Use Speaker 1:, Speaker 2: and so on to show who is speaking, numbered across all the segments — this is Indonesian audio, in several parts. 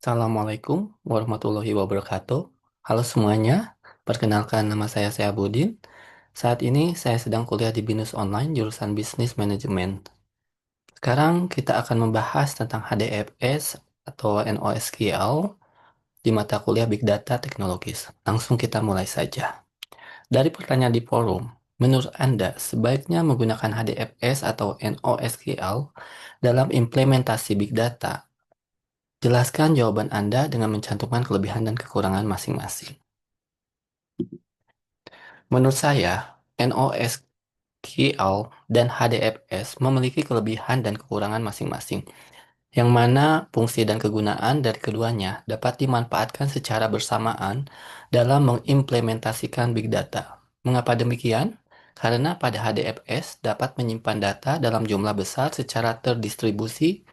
Speaker 1: Assalamualaikum warahmatullahi wabarakatuh. Halo semuanya, perkenalkan nama saya Syahbudin. Saat ini saya sedang kuliah di BINUS Online jurusan Bisnis Manajemen. Sekarang kita akan membahas tentang HDFS atau NoSQL di mata kuliah Big Data Teknologis. Langsung kita mulai saja. Dari pertanyaan di forum, menurut Anda sebaiknya menggunakan HDFS atau NoSQL dalam implementasi Big Data? Jelaskan jawaban Anda dengan mencantumkan kelebihan dan kekurangan masing-masing. Menurut saya, NoSQL dan HDFS memiliki kelebihan dan kekurangan masing-masing, yang mana fungsi dan kegunaan dari keduanya dapat dimanfaatkan secara bersamaan dalam mengimplementasikan big data. Mengapa demikian? Karena pada HDFS dapat menyimpan data dalam jumlah besar secara terdistribusi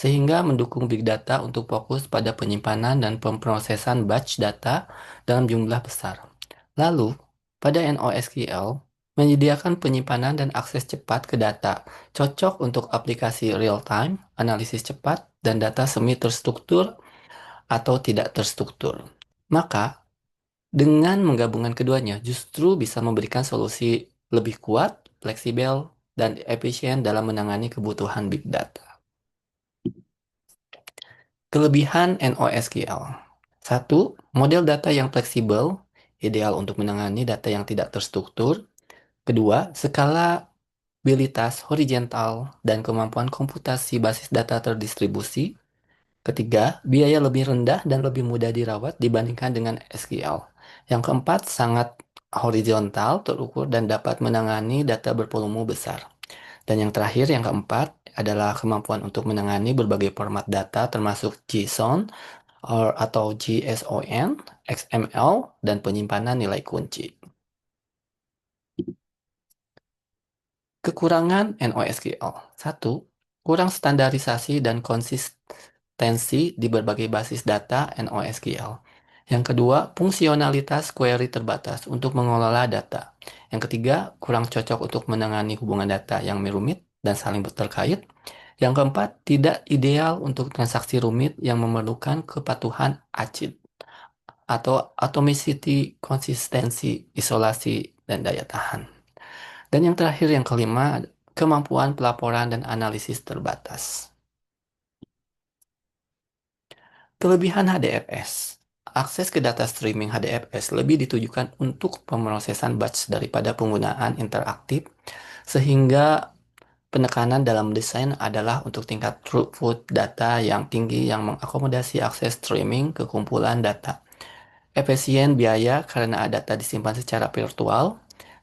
Speaker 1: sehingga mendukung big data untuk fokus pada penyimpanan dan pemrosesan batch data dalam jumlah besar. Lalu, pada NoSQL, menyediakan penyimpanan dan akses cepat ke data, cocok untuk aplikasi real-time, analisis cepat, dan data semi-terstruktur atau tidak terstruktur. Maka, dengan menggabungkan keduanya, justru bisa memberikan solusi lebih kuat, fleksibel, dan efisien dalam menangani kebutuhan big data. Kelebihan NoSQL. Satu, model data yang fleksibel, ideal untuk menangani data yang tidak terstruktur. Kedua, skalabilitas horizontal dan kemampuan komputasi basis data terdistribusi. Ketiga, biaya lebih rendah dan lebih mudah dirawat dibandingkan dengan SQL. Yang keempat, sangat horizontal, terukur, dan dapat menangani data bervolume besar. Dan yang terakhir, yang keempat, adalah kemampuan untuk menangani berbagai format data termasuk JSON atau JSON, XML, dan penyimpanan nilai kunci. Kekurangan NoSQL. Satu, kurang standarisasi dan konsistensi di berbagai basis data NoSQL. Yang kedua, fungsionalitas query terbatas untuk mengelola data. Yang ketiga, kurang cocok untuk menangani hubungan data yang rumit dan saling terkait. Yang keempat, tidak ideal untuk transaksi rumit yang memerlukan kepatuhan ACID atau atomicity, konsistensi, isolasi, dan daya tahan. Dan yang terakhir, yang kelima, kemampuan pelaporan dan analisis terbatas. Kelebihan HDFS. Akses ke data streaming HDFS lebih ditujukan untuk pemrosesan batch daripada penggunaan interaktif, sehingga penekanan dalam desain adalah untuk tingkat throughput data yang tinggi yang mengakomodasi akses streaming ke kumpulan data. Efisien biaya karena data disimpan secara virtual.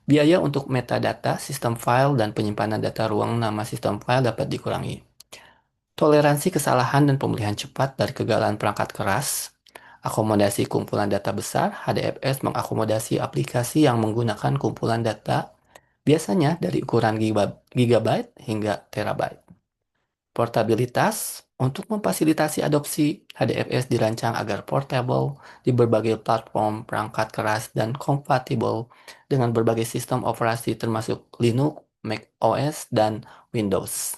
Speaker 1: Biaya untuk metadata, sistem file, dan penyimpanan data ruang nama sistem file dapat dikurangi. Toleransi kesalahan dan pemulihan cepat dari kegagalan perangkat keras. Akomodasi kumpulan data besar, HDFS mengakomodasi aplikasi yang menggunakan kumpulan data, biasanya dari ukuran gigabyte hingga terabyte. Portabilitas. Untuk memfasilitasi adopsi, HDFS dirancang agar portable di berbagai platform perangkat keras dan kompatibel dengan berbagai sistem operasi termasuk Linux, Mac OS, dan Windows.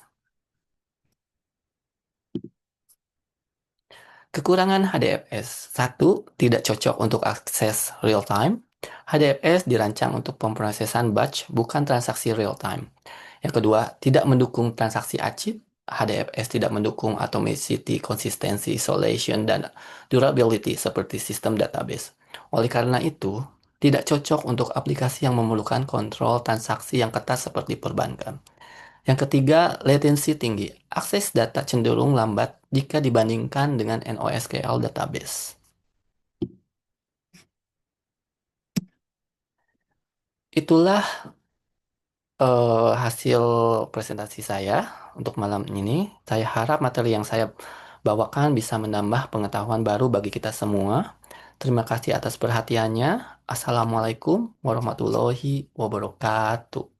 Speaker 1: Kekurangan HDFS. Satu, tidak cocok untuk akses real-time. HDFS dirancang untuk pemrosesan batch, bukan transaksi real-time. Yang kedua, tidak mendukung transaksi ACID. HDFS tidak mendukung atomicity, consistency, isolation, dan durability seperti sistem database. Oleh karena itu, tidak cocok untuk aplikasi yang memerlukan kontrol transaksi yang ketat seperti perbankan. Yang ketiga, latency tinggi. Akses data cenderung lambat jika dibandingkan dengan NoSQL database. Itulah hasil presentasi saya untuk malam ini. Saya harap materi yang saya bawakan bisa menambah pengetahuan baru bagi kita semua. Terima kasih atas perhatiannya. Assalamualaikum warahmatullahi wabarakatuh.